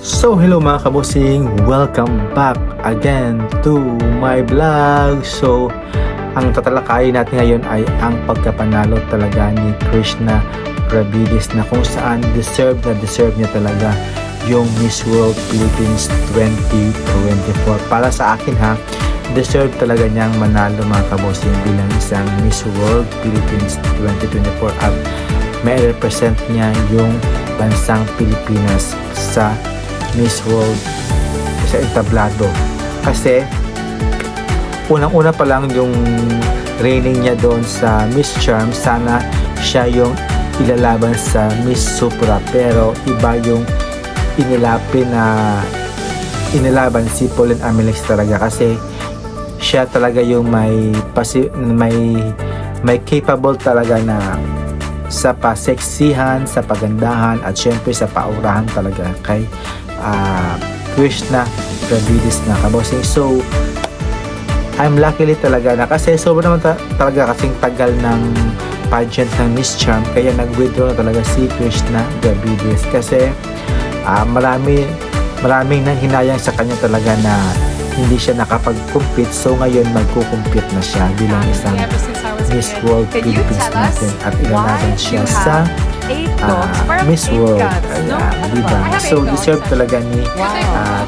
So hello mga kabosing, welcome back again to my vlog. So ang tatalakayin natin ngayon ay ang pagkapanalo talaga ni Krishna Gravides, na kung saan deserve niya talaga yung Miss World Philippines 2024. Para sa akin ha, deserve talaga niyang manalo mga kabosing bilang isang Miss World Philippines 2024 at may represent niya yung bansang Pilipinas sa Miss World sa entablado. Kasi unang-una pa lang yung training niya doon sa Miss Charm, sana siya yung ilalaban sa Miss Supra, pero iba yung inilaban si Pauline Amelix talaga, kasi siya talaga yung may capable talaga na sa paseksihan, sa pagandahan at syempre sa paurahan talaga kay Krishna Gravides na kabosing. So I'm luckily talaga na kasi sobrang naman talaga kasing tagal ng pageant ng Miss Charm, kaya nag-withdraw na talaga si Krishna Gravides kasi maraming nang hinayang sa kanya talaga na hindi siya nakapag-compete. So ngayon magko-compete na siya bilang isang Miss World Philippines natin at ilalaban siya sa Miss World. Diba? So deserve talaga ni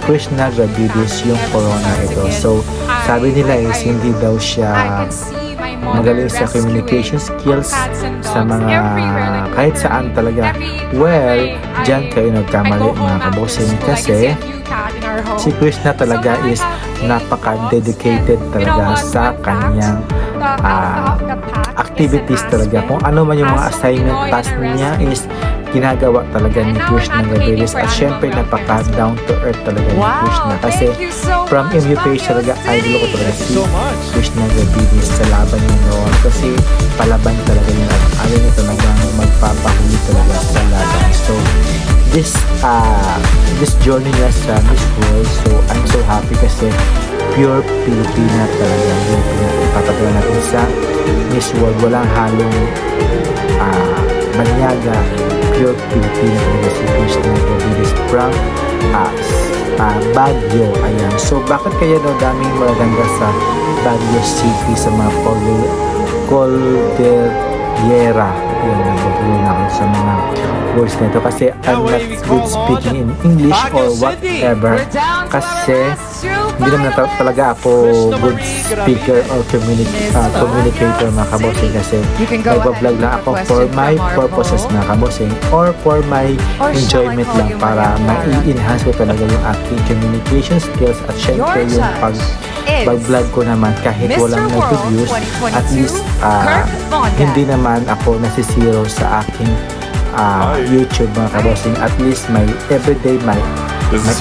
Krishna Gravides yung corona ito. So sabi nila is hindi daw siya magaling sa communication skills sa mga kahit saan talaga. Well, dyan kayo nagkamali mga kabosing, kasi si Krishna talaga is napaka-dedicated talaga sa kanyang activities talaga. Kung ano man yung mga assignment task niya is ginagawa talaga ni Krishna Gravides, at syempre napaka down to earth talaga ni Krishna, kasi from MU page talaga idol ko talaga si Krishna Gravides sa laban niya noon, kasi palaban talaga niya at ayaw niya talaga magpapahuli talaga sa laban. So this journey niya sa Miss World, so I'm so happy kasi pure Pilipina talaga yung pinapatagawa natin sa Miss World. Walang halong banyaga, pure Pilipina talaga si Krishna Gravides from Baguio. Ayan. So bakit kaya daw daming magaganda sa Baguio City sa mga Cordillera? Yan, nagbagulo na ako sa mga words nito kasi I'm not good speaking in English or whatever, kasi hindi naman talaga ako good speaker or communicator mga kabosing, kasi nagbablog lang ako for my purposes mga kabosing, or for my enjoyment lang, para ma-enhance ko talaga yung aking communication skills at syempre yung pag-vlog ko naman kahit walang nag-views, at least hindi naman ako nasisiro sa aking YouTube mga kabosing. At least may everyday may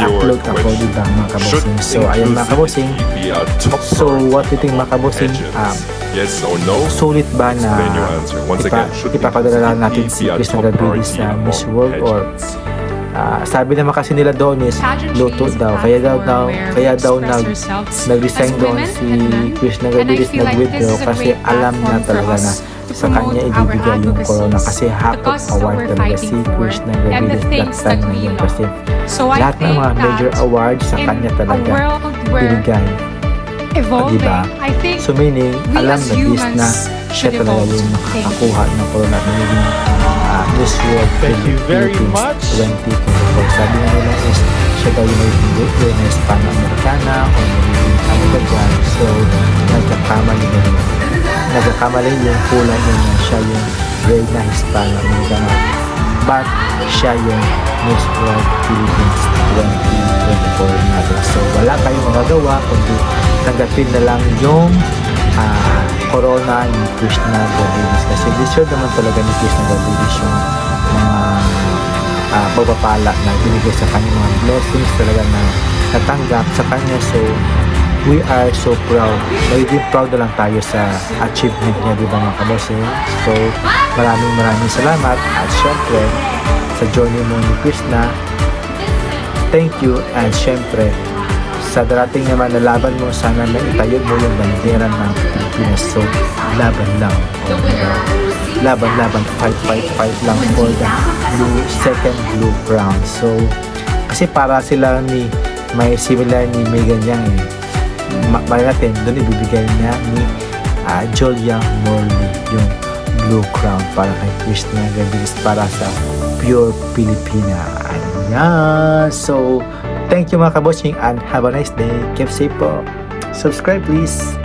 upload ako, diba mga kabosing. So ayan mga kabosing, so what do you think mga kabosing, sulit ba na ipapadala natin si Krishna Gravides sa Miss World, or sabi naman kasi nila doon is luto daw, kaya daw nag-resign doon si Krishna Gravides, nag-withdraw kasi alam na talaga na sa kanya ibibigay yung corona, kasi Hakot Award talaga si Krishna Gravides that time na yun, kasi lahat ng mga major awards sa kanya talaga binigay. Diba? So meaning, alam na this na siya talaga yung nakakakuha ng corona at naging Miss World Philippines 2024. Sabi nga nila is siya daw yung naging na Hispano-Americana o naging ano ba dyan. So nagkakamali yung kulay niya na siya yung grade na Hispano-Americana, but siya yung Miss World Philippines 2024 natin. So wala kayong magagawa kundi tanggapin na lang yung corona ni Krishna Gravides, kasi deserve naman talaga ni Krishna Gravides yung mga pagpapala na binigay sa kanya, mga blessings talaga na natanggap sa kanya. So we are so proud, magiging proud na lang tayo sa achievement niya, di ba mga kabosing? So maraming salamat, at syempre sa journey mo ni Krishna, thank you, and syempre sa darating naman na laban mo, sana na itayo mo yung bandera ng Pilipinas. So laban lang, laban, fight lang for the second blue crown. So Kasi para sila ni may similar ni Megan Yang eh. Mali natin, doon ibibigay niya ni Julia Morley yung Blue Crown para kay Christina Gabilis para sa Pure Filipina. Ayan. So, thank you mga kabossing and have a nice day. Keep safe po. Subscribe please.